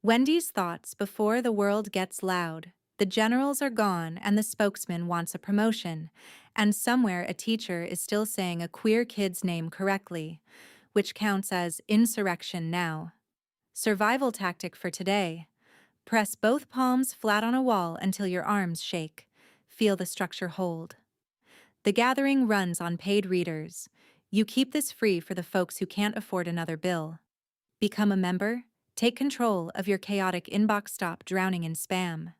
Wendy's thoughts before the world gets loud. The generals are gone and the spokesman wants a promotion, and somewhere a teacher is still saying a queer kid's name correctly, which counts as insurrection now. Survival tactic for today. Press both palms flat on a wall until your arms shake. Feel the structure hold. The gathering runs on paid readers. You keep this free for the folks who can't afford another bill. Become a member. Take control of your chaotic inbox. Stop drowning in spam.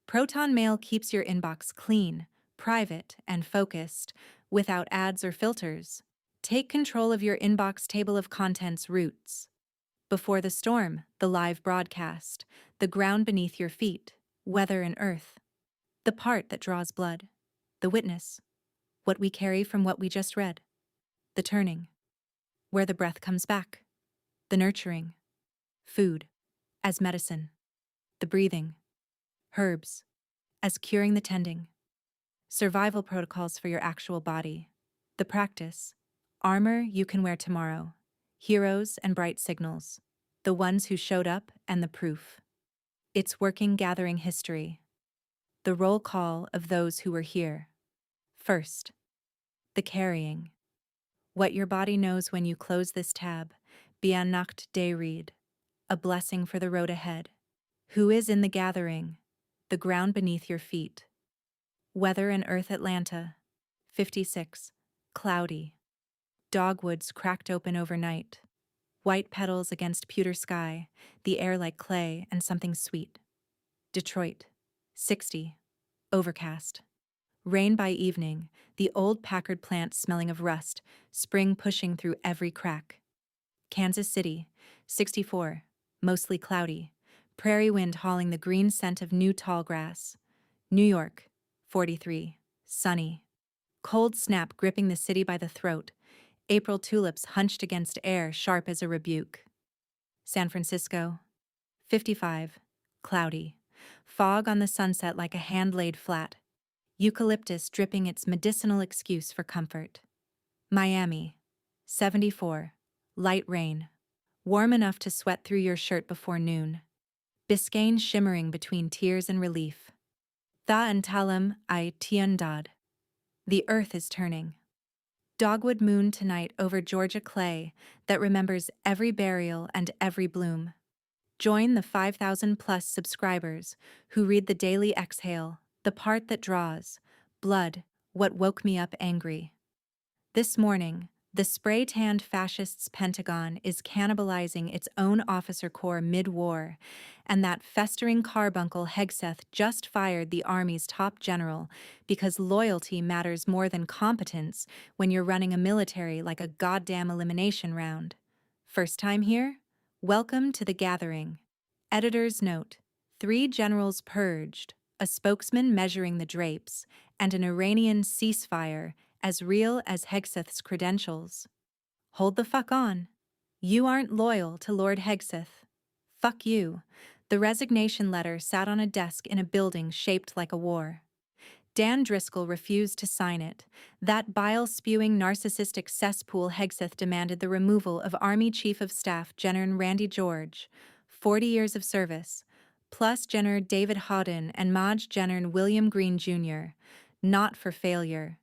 Proton Mail keeps your inbox clean, private, and focused, without ads or filters. Take control of your inbox. Table of contents routes. Before the storm, the live broadcast, the ground beneath your feet, weather and earth. The part that draws blood. The witness. What we carry from what we just read. The turning. Where the breath comes back. The nurturing. Food. As medicine. The breathing. Herbs. As curing. The tending. Survival protocols for your actual body. The practice. Armor you can wear tomorrow. Heroes and bright signals. The ones who showed up and the proof. It's working. Gathering history. The roll call of those who were here. First. The carrying. What your body knows when you close this tab. Bien Nacht Day Read. A blessing for the road ahead. Who is in the gathering? The ground beneath your feet. Weather and earth. Atlanta. 56. Cloudy. Dogwoods cracked open overnight. White petals against pewter sky, the air like clay and something sweet. Detroit. 60. Overcast. Rain by evening, the old Packard plant smelling of rust, spring pushing through every crack. Kansas City. 64. Mostly cloudy. Prairie wind hauling the green scent of new tall grass. New York. 43. Sunny. Cold snap gripping the city by the throat. April tulips hunched against air sharp as a rebuke. San Francisco. 55. Cloudy. Fog on the sunset like a hand laid flat. Eucalyptus dripping its medicinal excuse for comfort. Miami. 74. Light rain. Warm enough to sweat through your shirt before noon. Biscayne shimmering between tears and relief. Tha and Talam I Tiandad. The earth is turning. Dogwood moon tonight over Georgia clay that remembers every burial and every bloom. Join the 5,000+ subscribers who read the daily exhale, the part that draws, blood, what woke me up angry. This morning, the spray-tanned fascists' Pentagon is cannibalizing its own officer corps mid-war, and that festering carbuncle Hegseth just fired the Army's top general because loyalty matters more than competence when you're running a military like a goddamn elimination round. First time here? Welcome to the gathering. Editor's note: 3 generals purged, a spokesman measuring the drapes, and an Iranian ceasefire as real as Hegseth's credentials. Hold the fuck on. You aren't loyal to Lord Hegseth. Fuck you. The resignation letter sat on a desk in a building shaped like a war. Dan Driscoll refused to sign it. That bile-spewing narcissistic cesspool. Hegseth demanded the removal of Army Chief of Staff General Randy George, 40 years of service, plus General David Hawden and Maj General William Green Jr., not for failure.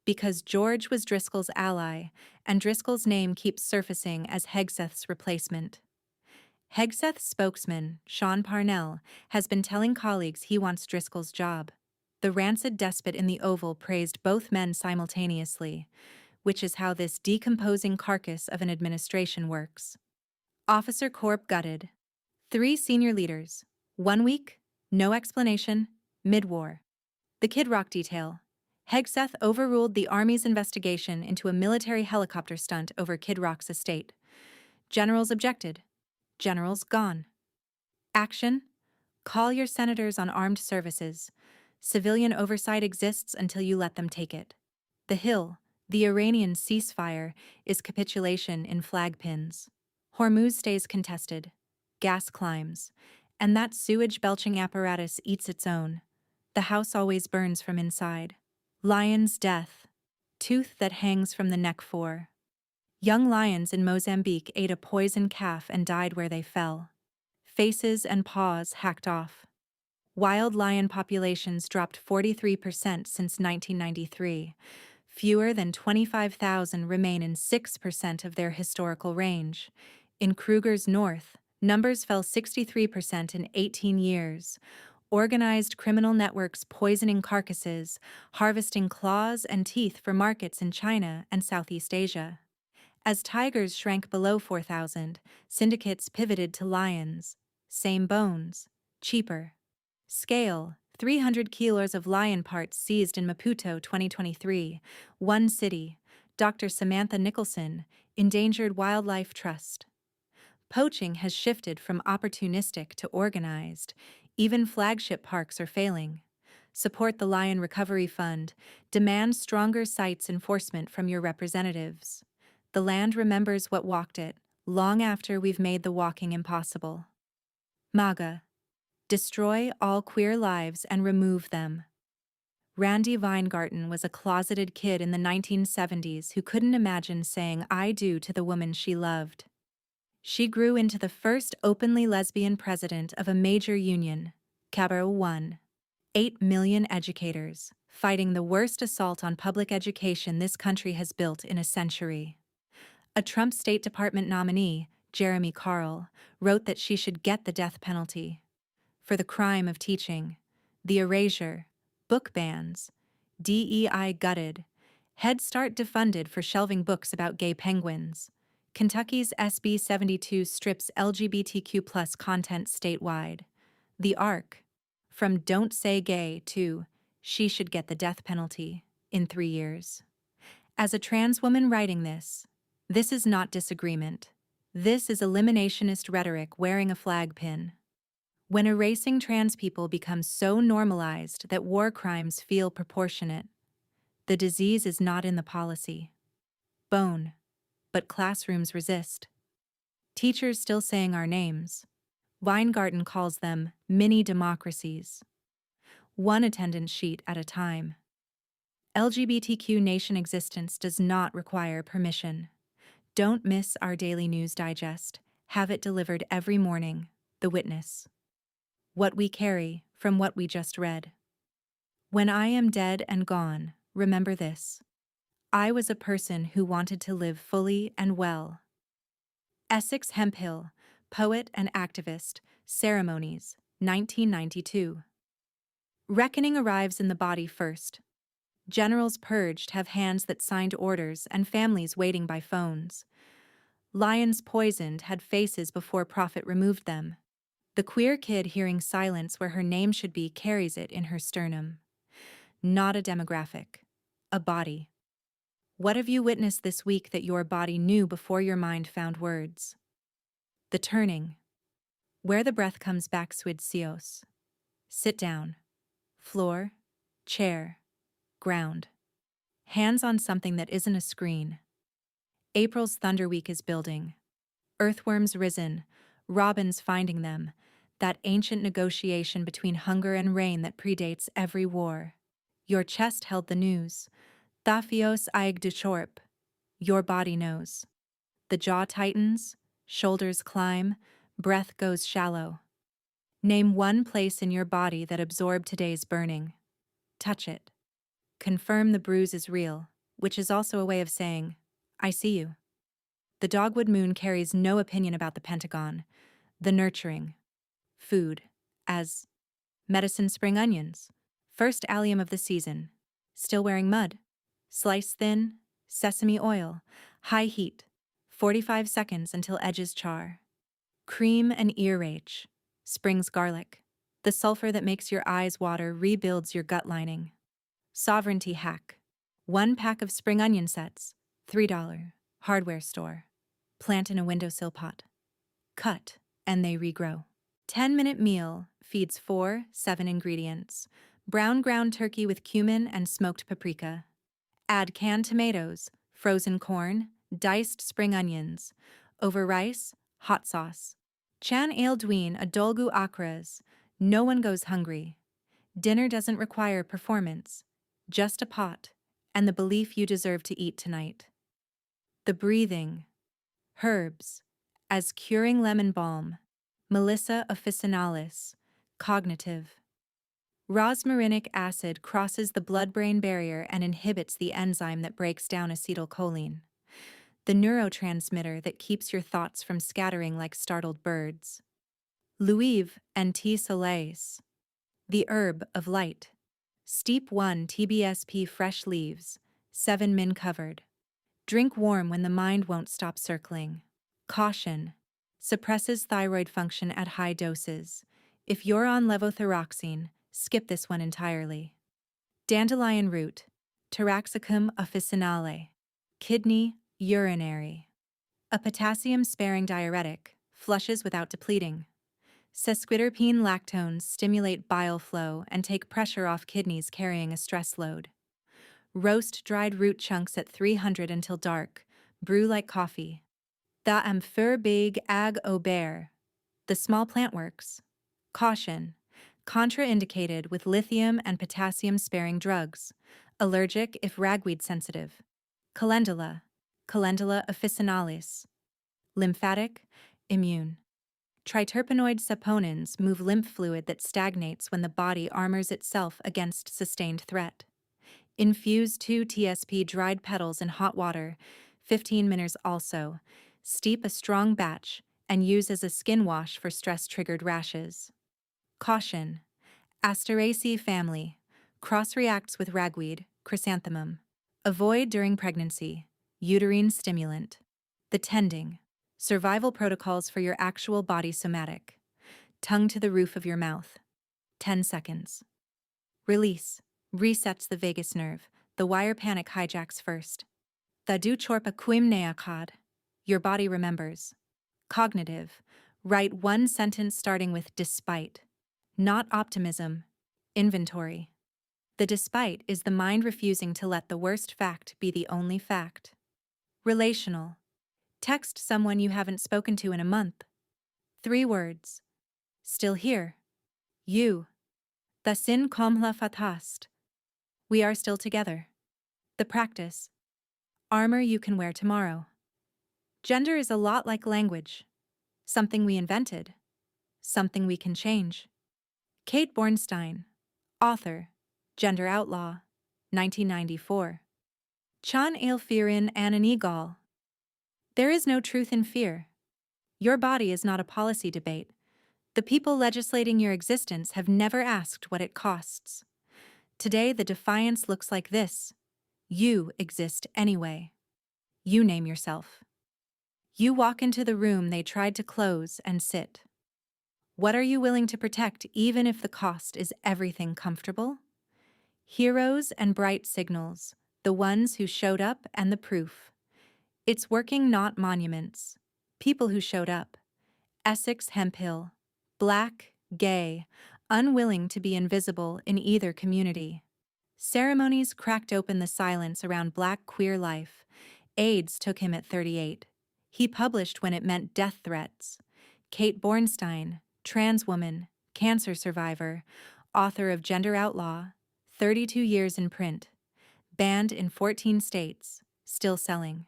Because George was Driscoll's ally, and Driscoll's name keeps surfacing as Hegseth's replacement. Hegseth's spokesman, Sean Parnell, has been telling colleagues he wants Driscoll's job. The rancid despot in the Oval praised both men simultaneously, which is how this decomposing carcass of an administration works. Officer Corp gutted. 3 senior leaders. 1 week, no explanation, mid-war. The Kid Rock detail. Hegseth overruled the Army's investigation into a military helicopter stunt over Kid Rock's estate. Generals objected. Generals gone. Action: call your senators on armed services. Civilian oversight exists until you let them take it. The Hill, the Iranian ceasefire, is capitulation in flag pins. Hormuz stays contested. Gas climbs. And that sewage-belching apparatus eats its own. The house always burns from inside. Lion's death. Tooth that hangs from the neck. 4. Young lions in Mozambique ate a poison calf and died where they fell. faces and paws hacked off. Wild lion populations dropped 43% since 1993. Fewer than 25,000 remain in 6% of their historical range. In Kruger's north, numbers fell 63% in 18 years. Organized criminal networks poisoning carcasses, harvesting claws and teeth for markets in China and Southeast Asia. As tigers shrank below 4,000, syndicates pivoted to lions. Same bones, cheaper. Scale: 300 kilos of lion parts seized in Maputo 2023. One city. Dr. Samantha Nicholson, Endangered Wildlife Trust. Poaching has shifted from opportunistic to organized. Even flagship parks are failing. Support the Lion Recovery Fund. Demand stronger sites enforcement from your representatives. The land remembers what walked it, long after we've made the walking impossible. MAGA. Destroy all queer lives and remove them. Randy Weingarten was a closeted kid in the 1970s who couldn't imagine saying "I do" to the woman she loved. She grew into the first openly lesbian president of a major union, Cabaret One. 8 million educators, fighting the worst assault on public education this country has built in a century. A Trump State Department nominee, Jeremy Carl, wrote that she should get the death penalty. For the crime of teaching, the erasure, book bans, DEI gutted, Head Start defunded for shelving books about gay penguins. Kentucky's SB 72 strips LGBTQ+ content statewide. The arc, from "Don't Say Gay" to "She should get the death penalty" in 3 years. As a trans woman writing this is not disagreement. This is eliminationist rhetoric wearing a flag pin. When erasing trans people becomes so normalized that war crimes feel proportionate, the disease is not in the policy. Bone. But classrooms resist. Teachers still saying our names. Weingarten calls them mini-democracies. One attendance sheet at a time. LGBTQ nation existence does not require permission. Don't miss our daily news digest. Have it delivered every morning. The Witness. What we carry from what we just read. When I am dead and gone, remember this. I was a person who wanted to live fully and well. Essex Hemphill, poet and activist, Ceremonies, 1992. Reckoning arrives in the body first. Generals purged have hands that signed orders and families waiting by phones. Lions poisoned had faces before prophet removed them. The queer kid hearing silence where her name should be carries it in her sternum. Not a demographic. A body. What have you witnessed this week that your body knew before your mind found words? The turning. Where the breath comes back Sios. Sit down. Floor. Chair. Ground. Hands on something that isn't a screen. April's Thunder Week is building. Earthworms risen, robins finding them, that ancient negotiation between hunger and rain that predates every war. Your chest held the news. Thafios aig du chorp. Your body knows. The jaw tightens, shoulders climb, breath goes shallow. Name one place in your body that absorbed today's burning. Touch it. Confirm the bruise is real, which is also a way of saying, I see you. The dogwood moon carries no opinion about the Pentagon. The nurturing. Food. As medicine spring onions. First allium of the season. Still wearing mud. Slice thin. Sesame oil. High heat. 45 seconds until edges char. Cream and earache. Spring's garlic. The sulfur that makes your eyes water rebuilds your gut lining. Sovereignty hack. 1 pack of spring onion sets. $3. Hardware store. Plant in a windowsill pot. Cut, and they regrow. 10-minute meal feeds 7 ingredients. Brown ground turkey with cumin and smoked paprika. Add canned tomatoes, frozen corn, diced spring onions. Over rice, hot sauce. Chan ale dwin a dolgu akras. No one goes hungry. Dinner doesn't require performance. Just a pot, and the belief you deserve to eat tonight. The breathing. Herbs. As curing lemon balm. Melissa officinalis, cognitive. Rosmarinic acid crosses the blood-brain barrier and inhibits the enzyme that breaks down acetylcholine, the neurotransmitter that keeps your thoughts from scattering like startled birds. Louive and T. Soleis, the herb of light. Steep 1 TBSP fresh leaves, 7 min covered. Drink warm when the mind won't stop circling. Caution. Suppresses thyroid function at high doses. If you're on levothyroxine, skip this one entirely. Dandelion root, Taraxacum officinale. Kidney, urinary. A potassium-sparing diuretic, flushes without depleting. Sesquiterpene lactones stimulate bile flow and take pressure off kidneys carrying a stress load. Roast dried root chunks at 300 until dark. Brew like coffee. The amphur big ag aubert. The small plant works. Caution. Contraindicated with lithium and potassium-sparing drugs. Allergic if ragweed sensitive. Calendula. Calendula officinalis. Lymphatic. Immune. Triterpenoid saponins move lymph fluid that stagnates when the body armors itself against sustained threat. Infuse 2 TSP dried petals in hot water, 15 minutes also. Steep a strong batch and use as a skin wash for stress-triggered rashes. Caution. Asteraceae family. Cross-reacts with ragweed, chrysanthemum. Avoid during pregnancy. Uterine stimulant. The tending. Survival protocols for your actual body somatic. Tongue to the roof of your mouth. 10 seconds. Release. Resets the vagus nerve. The wire panic hijacks first. The du chorpa quim neacad. Your body remembers. Cognitive. Write one sentence starting with despite. Not optimism. Inventory. The despite is the mind refusing to let the worst fact be the only fact. Relational. Text someone you haven't spoken to in a month. 3 words. Still here. You. The sin comme la fatast. We are still together. The practice. Armor you can wear tomorrow. Gender is a lot like language. Something we invented. Something we can change. Kate Bornstein, author, Gender Outlaw, 1994. Chan Ailfirin Ananigal. There is no truth in fear. Your body is not a policy debate. The people legislating your existence have never asked what it costs. Today, the defiance looks like this. You exist anyway. You name yourself. You walk into the room they tried to close and sit. What are you willing to protect even if the cost is everything comfortable? Heroes and bright signals, the ones who showed up and the proof. It's working, not monuments. People who showed up. Essex Hemphill. Black, gay, unwilling to be invisible in either community. Ceremonies cracked open the silence around Black queer life. AIDS took him at 38. He published when it meant death threats. Kate Bornstein, trans woman, cancer survivor, author of Gender Outlaw, 32 years in print. Banned in 14 states, still selling.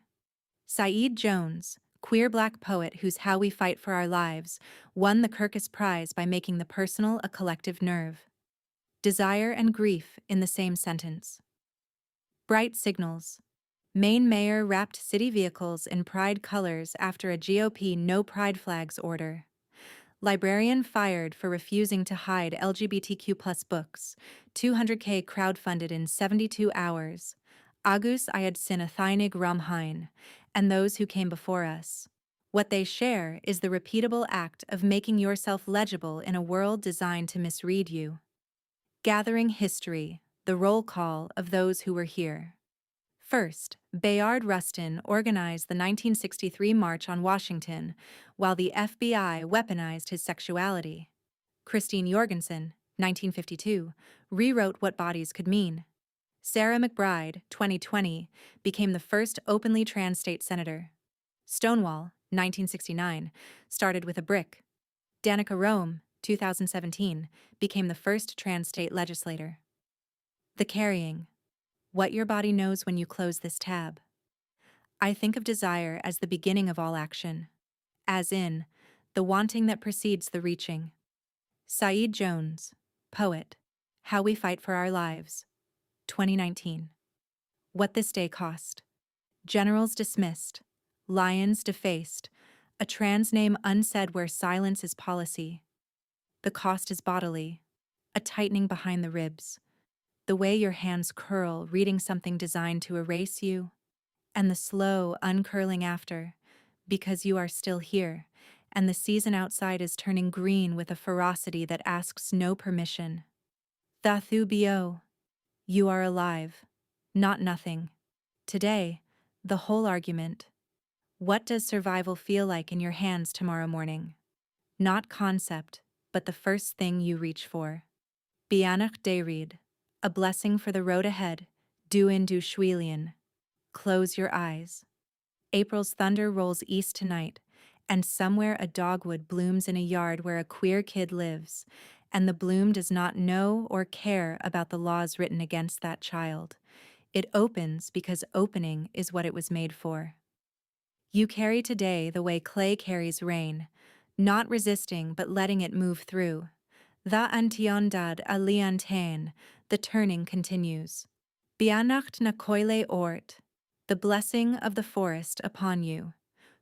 Saeed Jones, queer Black poet whose How We Fight for Our Lives won the Kirkus Prize by making the personal a collective nerve. Desire and grief in the same sentence. Bright signals. Maine mayor wrapped city vehicles in pride colors after a GOP no pride flags order. Librarian fired for refusing to hide LGBTQ+ books. 200K crowdfunded in 72 hours. Agus Ayad Sinathinig Ramhain, and those who came before us. What they share is the repeatable act of making yourself legible in a world designed to misread you. Gathering history, the roll call of those who were here. First, Bayard Rustin organized the 1963 March on Washington, while the FBI weaponized his sexuality. Christine Jorgensen, 1952, rewrote what bodies could mean. Sarah McBride, 2020, became the first openly trans state senator. Stonewall, 1969, started with a brick. Danica Rome, 2017, became the first trans state legislator. The carrying. What your body knows when you close this tab. I think of desire as the beginning of all action. As in, the wanting that precedes the reaching. Saeed Jones, poet. How We Fight for Our Lives. 2019. What This Day Cost. Generals dismissed. Lions defaced. A trans name unsaid where silence is policy. The cost is bodily. A tightening behind the ribs. The way your hands curl, reading something designed to erase you. And the slow uncurling after, because you are still here, and the season outside is turning green with a ferocity that asks no permission. Thathu bio. You are alive, not nothing. Today, the whole argument. What does survival feel like in your hands tomorrow morning? Not concept, but the first thing you reach for. Bianach Deirid, a blessing for the road ahead, Duin du Shwelian. Close your eyes. April's thunder rolls east tonight, and somewhere a dogwood blooms in a yard where a queer kid lives, and the bloom does not know or care about the laws written against that child. It opens because opening is what it was made for. You carry today the way clay carries rain, not resisting but letting it move through. The antiondad aliantain, the turning continues. Bianacht na koile ort, the blessing of the forest upon you.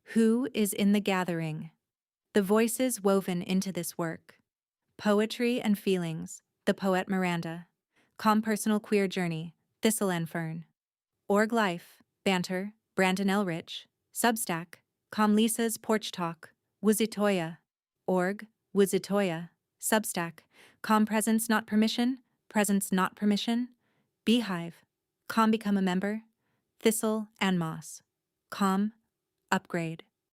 Who is in the gathering? The voices woven into this work. Poetry and feelings, the poet Miranda. Compersonal queer journey, Thistle and Fern. Org Life, Banter, Brandon Elrich. Substack, Lisa's Porch Talk, Wuzitoya. Org, Wuzitoya. Substack, Presence Not Permission, Presence Not Permission. Beehive, Become a Member. Thistle and Moss. Upgrade.